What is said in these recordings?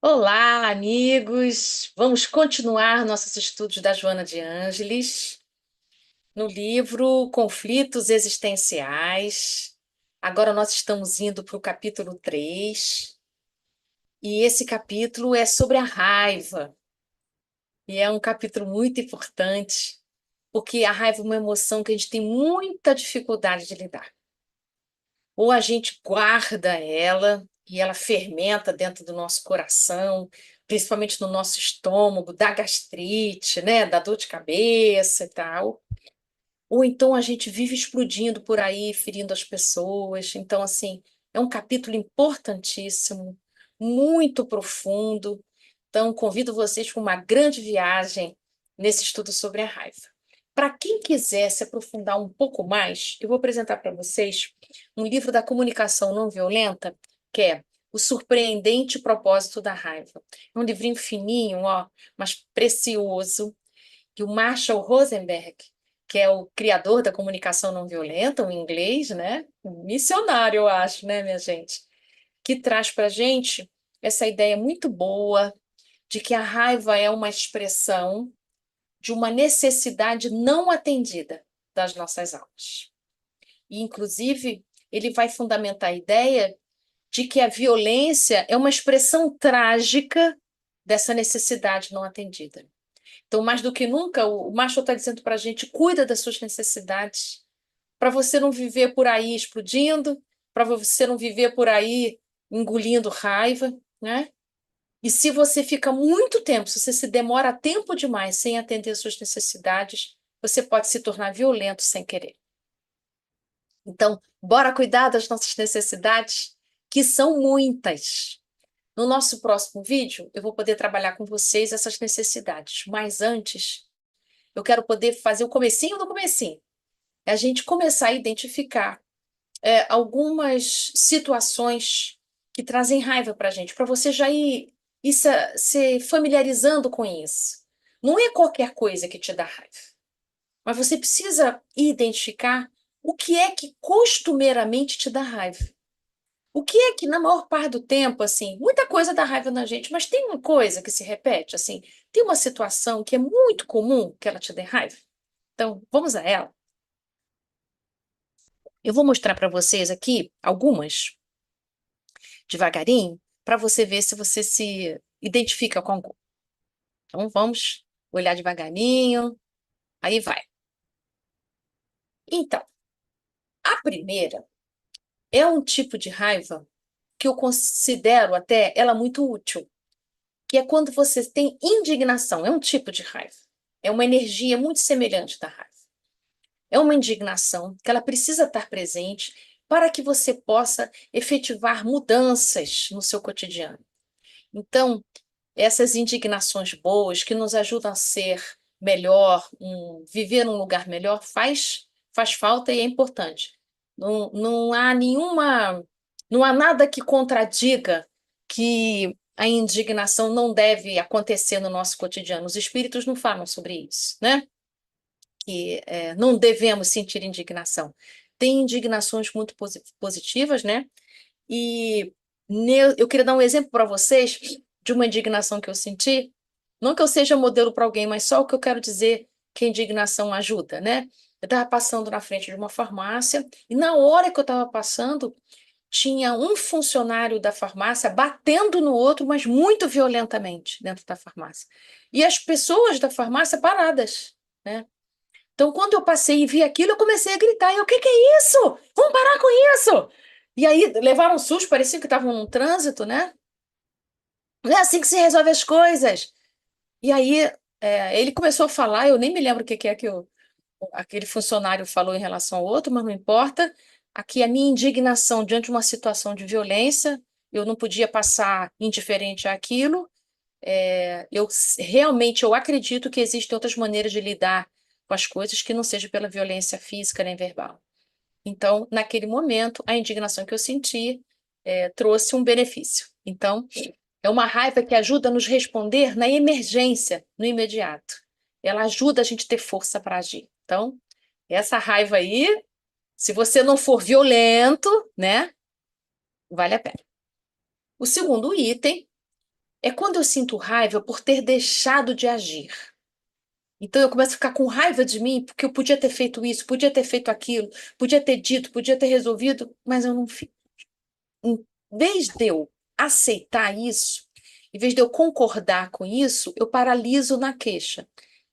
Olá, amigos! Vamos continuar nossos estudos da Joana de Ângeles no livro Conflitos Existenciais. Agora nós estamos indo para o capítulo 3 e esse capítulo é sobre a raiva. E é um capítulo muito importante, porque a raiva é uma emoção que a gente tem muita dificuldade de lidar. Ou a gente guarda ela e ela fermenta dentro do nosso coração, principalmente no nosso estômago, dá gastrite, né, dá dor de cabeça e tal. Ou então a gente vive explodindo por aí, ferindo as pessoas. Então, assim, é um capítulo importantíssimo, muito profundo. Então, convido vocês para uma grande viagem nesse estudo sobre a raiva. Para quem quiser se aprofundar um pouco mais, eu vou apresentar para vocês um livro da comunicação não violenta, que é O Surpreendente Propósito da Raiva. É um livrinho fininho, ó, mas precioso, que o Marshall Rosenberg, que é o criador da comunicação não violenta, um inglês, né? Um missionário, eu acho, né, minha gente? Que traz para a gente essa ideia muito boa de que a raiva é uma expressão de uma necessidade não atendida das nossas almas. E, inclusive, ele vai fundamentar a ideia de que a violência é uma expressão trágica dessa necessidade não atendida. Então, mais do que nunca, o Marshall está dizendo para a gente: cuida das suas necessidades, para você não viver por aí explodindo, para você não viver por aí engolindo raiva, né? E se você fica muito tempo, se você se demora tempo demais sem atender às suas necessidades, você pode se tornar violento sem querer. Então, bora cuidar das nossas necessidades, que são muitas. No nosso próximo vídeo, eu vou poder trabalhar com vocês essas necessidades. Mas antes, eu quero poder fazer o comecinho do comecinho. É a gente começar a identificar algumas situações que trazem raiva para a gente, para você já ir se familiarizando com isso. Não é qualquer coisa que te dá raiva, mas você precisa identificar o que é que costumeiramente te dá raiva. O que é que, na maior parte do tempo, assim, muita coisa dá raiva na gente, mas tem uma coisa que se repete, assim, tem uma situação que é muito comum que ela te dê raiva? Então, vamos a ela. Eu vou mostrar para vocês aqui algumas, devagarinho, para você ver se você se identifica com algum. Então, vamos olhar devagarinho. Aí vai. Então, a primeira é um tipo de raiva que eu considero até ela muito útil, que é quando você tem indignação. É um tipo de raiva. É uma energia muito semelhante da raiva. É uma indignação que ela precisa estar presente para que você possa efetivar mudanças no seu cotidiano. Então, essas indignações boas que nos ajudam a ser melhor, viver num lugar melhor, faz falta e é importante. Não há não há nada que contradiga que a indignação não deve acontecer no nosso cotidiano. Os espíritos não falam sobre isso, né? Que não devemos sentir indignação. Tem indignações muito positivas, né? E eu queria dar um exemplo para vocês de uma indignação que eu senti. Não que eu seja modelo para alguém, mas só o que eu quero dizer que a indignação ajuda, né? Eu estava passando na frente de uma farmácia e na hora que eu estava passando, tinha um funcionário da farmácia batendo no outro, mas muito violentamente dentro da farmácia. E as pessoas da farmácia paradas, né? Então, quando eu passei e vi aquilo, eu comecei a gritar. O que que é isso? Vamos parar com isso! E aí levaram um susto, parecia que estavam num trânsito, né? Não é assim que se resolve as coisas. E aí ele começou a falar, eu nem me lembro o que que é que aquele funcionário falou em relação ao outro, mas não importa. Aqui a minha indignação diante de uma situação de violência, eu não podia passar indiferente àquilo. Realmente eu acredito que existem outras maneiras de lidar com as coisas que não seja pela violência física nem verbal. Então, naquele momento, a indignação que eu senti trouxe um benefício. Então, é uma raiva que ajuda a nos responder na emergência, no imediato. Ela ajuda a gente a ter força para agir. Então, essa raiva aí, se você não for violento, né, vale a pena. O segundo item É quando eu sinto raiva por ter deixado de agir. Então eu começo a ficar com raiva de mim porque eu podia ter feito isso, podia ter feito aquilo, podia ter dito, podia ter resolvido, mas eu não fiz. Em vez de eu aceitar isso, em vez de eu concordar com isso, eu paraliso na queixa.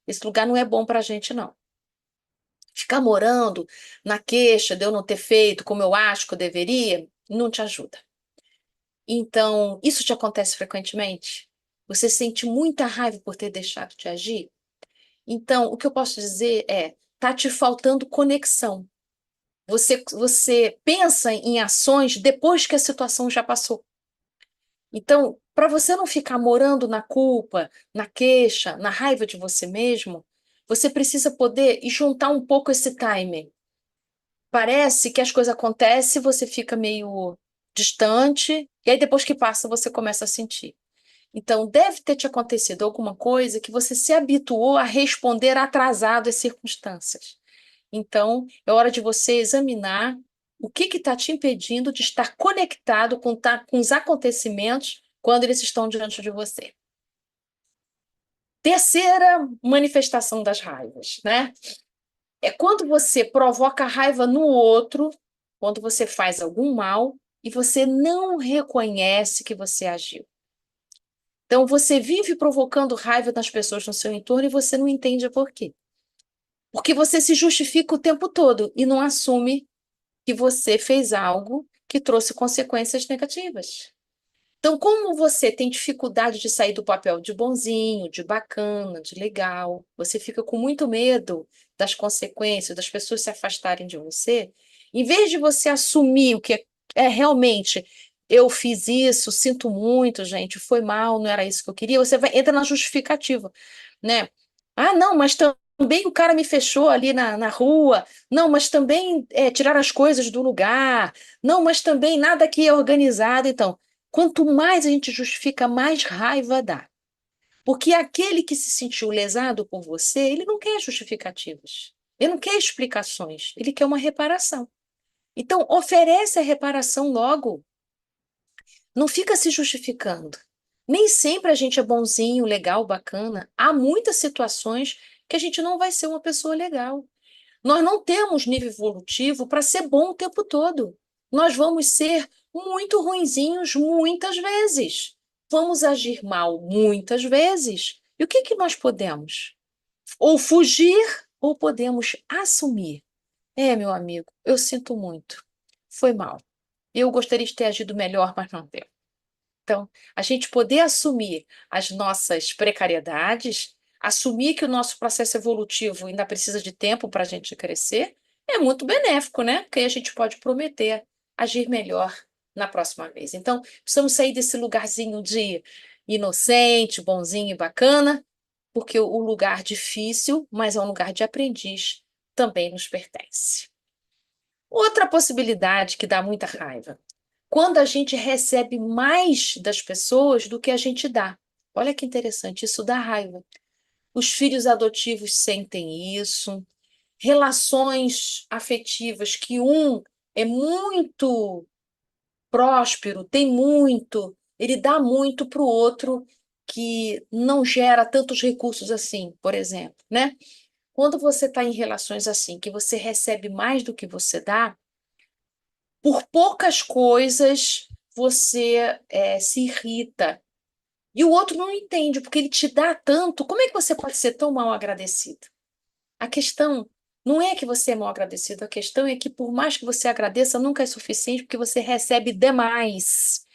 Esse lugar não é bom para a gente, não. Ficar morando na queixa de eu não ter feito como eu acho que eu deveria, não te ajuda. Então, isso te acontece frequentemente? Você sente muita raiva por ter deixado de agir? Então, o que eu posso dizer é, tá te faltando conexão. Você pensa em ações depois que a situação já passou. Então, para você não ficar morando na culpa, na queixa, na raiva de você mesmo, você precisa poder e juntar um pouco esse timing. Parece que as coisas acontecem, você fica meio distante, e aí depois que passa, você começa a sentir. Então, deve ter te acontecido alguma coisa que você se habituou a responder atrasado às circunstâncias. Então, é hora de você examinar o que está te impedindo de estar conectado com os acontecimentos quando eles estão diante de você. Terceira manifestação das raivas, né? É quando você provoca raiva no outro, quando você faz algum mal e você não reconhece que você agiu. Então, você vive provocando raiva nas pessoas no seu entorno e você não entende por quê. Porque você se justifica o tempo todo e não assume que você fez algo que trouxe consequências negativas. Então, como você tem dificuldade de sair do papel de bonzinho, de bacana, de legal, você fica com muito medo das consequências, das pessoas se afastarem de você, em vez de você assumir o que é realmente, eu fiz isso, sinto muito, gente, foi mal, não era isso que eu queria, você entra na justificativa, né? Ah, não, mas também o cara me fechou ali na rua, não, mas também tiraram as coisas do lugar, não, mas também nada aqui é organizado, então. Quanto mais a gente justifica, mais raiva dá. Porque aquele que se sentiu lesado por você, ele não quer justificativas. Ele não quer explicações. Ele quer uma reparação. Então, oferece a reparação logo. Não fica se justificando. Nem sempre a gente é bonzinho, legal, bacana. Há muitas situações que a gente não vai ser uma pessoa legal. Nós não temos nível evolutivo para ser bom o tempo todo. Nós vamos ser muito ruinzinhos muitas vezes. Vamos agir mal muitas vezes. E o que que nós podemos? Ou fugir, ou podemos assumir. É, meu amigo, eu sinto muito. Foi mal. Eu gostaria de ter agido melhor, mas não deu. Então, a gente poder assumir as nossas precariedades, assumir que o nosso processo evolutivo ainda precisa de tempo para a gente crescer, é muito benéfico, né? Porque aí a gente pode prometer agir melhor na próxima vez. Então, precisamos sair desse lugarzinho de inocente, bonzinho e bacana, porque o lugar difícil, mas é um lugar de aprendiz, também nos pertence. Outra possibilidade que dá muita raiva quando a gente recebe mais das pessoas do que a gente dá. Olha que interessante, isso dá raiva. Os filhos adotivos sentem isso, relações afetivas que um é muito próspero, tem muito, ele dá muito para o outro que não gera tantos recursos assim, por exemplo, né? Quando você está em relações assim, que você recebe mais do que você dá, por poucas coisas você se irrita. E o outro não entende, porque ele te dá tanto. Como é que você pode ser tão mal agradecido? A questão não é que você é mal agradecido, a questão é que, por mais que você agradeça, nunca é suficiente, porque você recebe demais.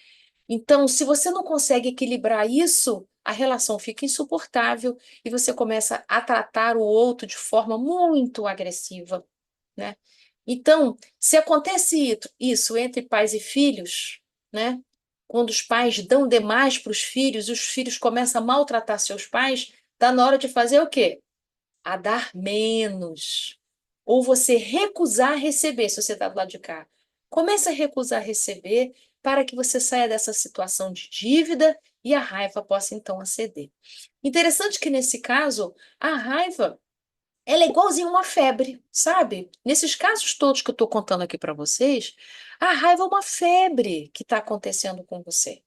Então, se você não consegue equilibrar isso, a relação fica insuportável e você começa a tratar o outro de forma muito agressiva, né? Então, se acontece isso entre pais e filhos, né? Quando os pais dão demais para os filhos e os filhos começam a maltratar seus pais, está na hora de fazer o quê? A dar menos. Ou você recusar receber, se você está do lado de cá. Comece a recusar receber para que você saia dessa situação de dívida e a raiva possa então aceder. Interessante que nesse caso, a raiva ela é igualzinho uma febre, sabe? Nesses casos todos que eu estou contando aqui para vocês, a raiva é uma febre que está acontecendo com você.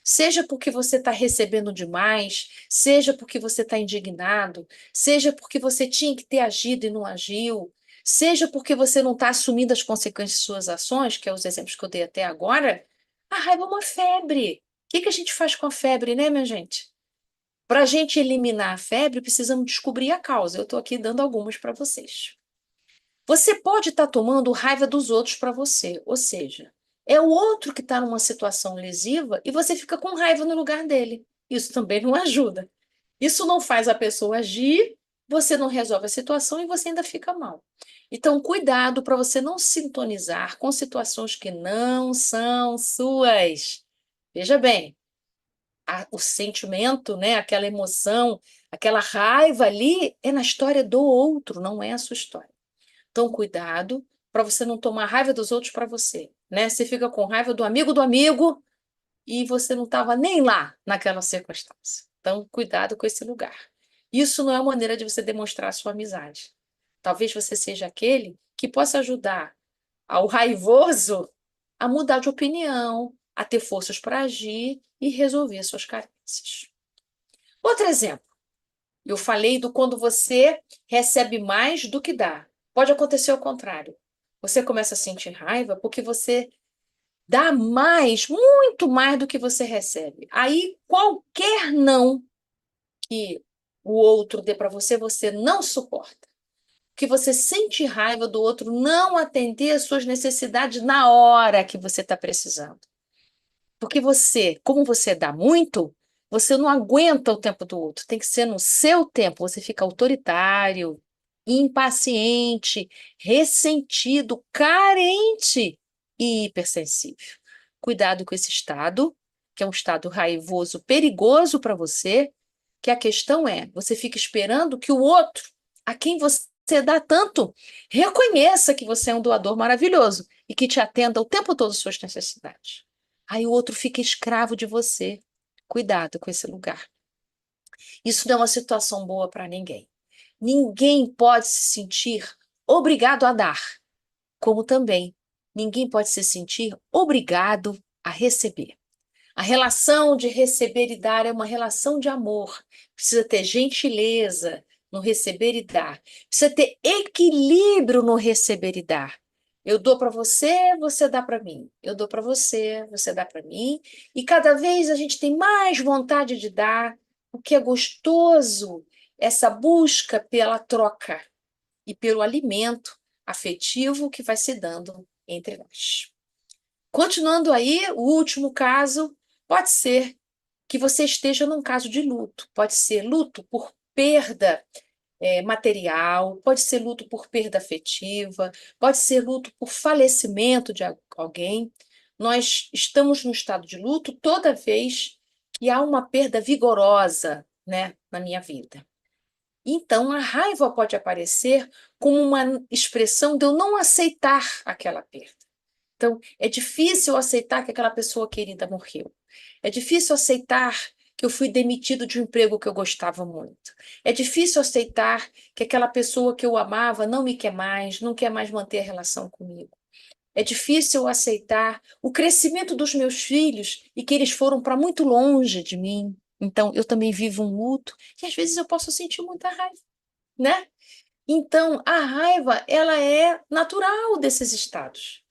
seja porque você está recebendo demais, seja porque você está indignado, seja porque você tinha que ter agido e não agiu, seja porque você não está assumindo as consequências de suas ações, que é os exemplos que eu dei até agora, a raiva é uma febre. O que que a gente faz com a febre, né, minha gente? Para a gente eliminar a febre, precisamos descobrir a causa. Eu estou aqui dando algumas para vocês. Você pode estar tomando raiva dos outros para você, ou seja, é o outro que está numa situação lesiva e você fica com raiva no lugar dele. Isso também não ajuda. Isso não faz a pessoa agir, você não resolve a situação e você ainda fica mal. Então, cuidado para você não sintonizar com situações que não são suas. Veja bem, o sentimento, né, aquela emoção, aquela raiva ali é na história do outro, não é a sua história. Então, cuidado para você não tomar raiva dos outros para você, né? Você fica com raiva do amigo e você não estava nem lá naquela circunstância. Então, cuidado com esse lugar. Isso não é uma maneira de você demonstrar a sua amizade. Talvez você seja aquele que possa ajudar ao raivoso a mudar de opinião, a ter forças para agir e resolver suas carências. Outro exemplo, eu falei do quando você recebe mais do que dá. Pode acontecer o contrário. Você começa a sentir raiva porque você dá mais, muito mais do que você recebe. Aí qualquer não que o outro dê para você, você não suporta. Que você sente raiva do outro não atender às suas necessidades na hora que você está precisando. Porque você, como você dá muito, você não aguenta o tempo do outro. Tem que ser no seu tempo. Você fica autoritário, impaciente, ressentido, carente e hipersensível. Cuidado com esse estado, que é um estado raivoso, perigoso para você, que a questão é, você fica esperando que o outro, a quem você dá tanto, reconheça que você é um doador maravilhoso e que te atenda o tempo todo às suas necessidades. Aí o outro fica escravo de você. Cuidado com esse lugar. Isso não é uma situação boa para ninguém. Ninguém pode se sentir obrigado a dar, como também ninguém pode se sentir obrigado a receber. A relação de receber e dar é uma relação de amor. Precisa ter gentileza no receber e dar. Precisa ter equilíbrio no receber e dar. Eu dou para você, você dá para mim. Eu dou para você, você dá para mim. E cada vez a gente tem mais vontade de dar, o que é gostoso, essa busca pela troca e pelo alimento afetivo que vai se dando entre nós. Continuando aí, o último caso pode ser que você esteja num caso de luto. Pode ser luto por perda material, pode ser luto por perda afetiva, pode ser luto por falecimento de alguém. Nós estamos no estado de luto toda vez que há uma perda vigorosa, né, na minha vida. Então, a raiva pode aparecer como uma expressão de eu não aceitar aquela perda. Então, é difícil aceitar que aquela pessoa querida morreu. É difícil aceitar que eu fui demitido de um emprego que eu gostava muito. É difícil aceitar que aquela pessoa que eu amava não me quer mais, não quer mais manter a relação comigo. É difícil aceitar o crescimento dos meus filhos e que eles foram para muito longe de mim. Então, eu também vivo um luto e às vezes eu posso sentir muita raiva, né? Então, a raiva, ela é natural desses estados.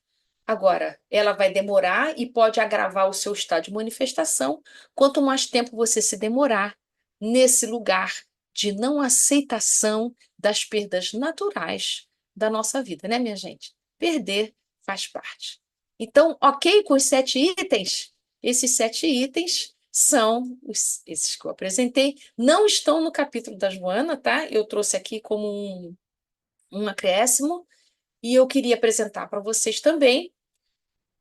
Agora, ela vai demorar e pode agravar o seu estado de manifestação quanto mais tempo você se demorar nesse lugar de não aceitação das perdas naturais da nossa vida, né, minha gente? Perder faz parte. Então, ok com os 7 itens? Esses 7 itens são esses que eu apresentei, não estão no capítulo da Joana, tá? Eu trouxe aqui como um acréscimo, e eu queria apresentar para vocês também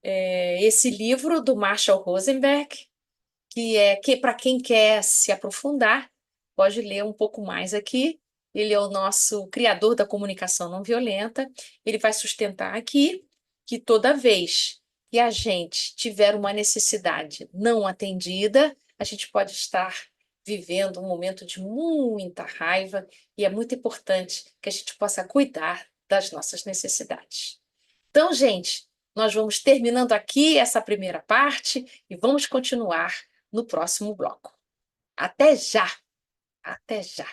esse livro do Marshall Rosenberg, que para quem quer se aprofundar, pode ler um pouco mais aqui. Ele é o nosso criador da comunicação não violenta. Ele vai sustentar aqui que toda vez que a gente tiver uma necessidade não atendida, a gente pode estar vivendo um momento de muita raiva e é muito importante que a gente possa cuidar das nossas necessidades. Então, gente, nós vamos terminando aqui essa primeira parte e vamos continuar no próximo bloco. Até já! Até já!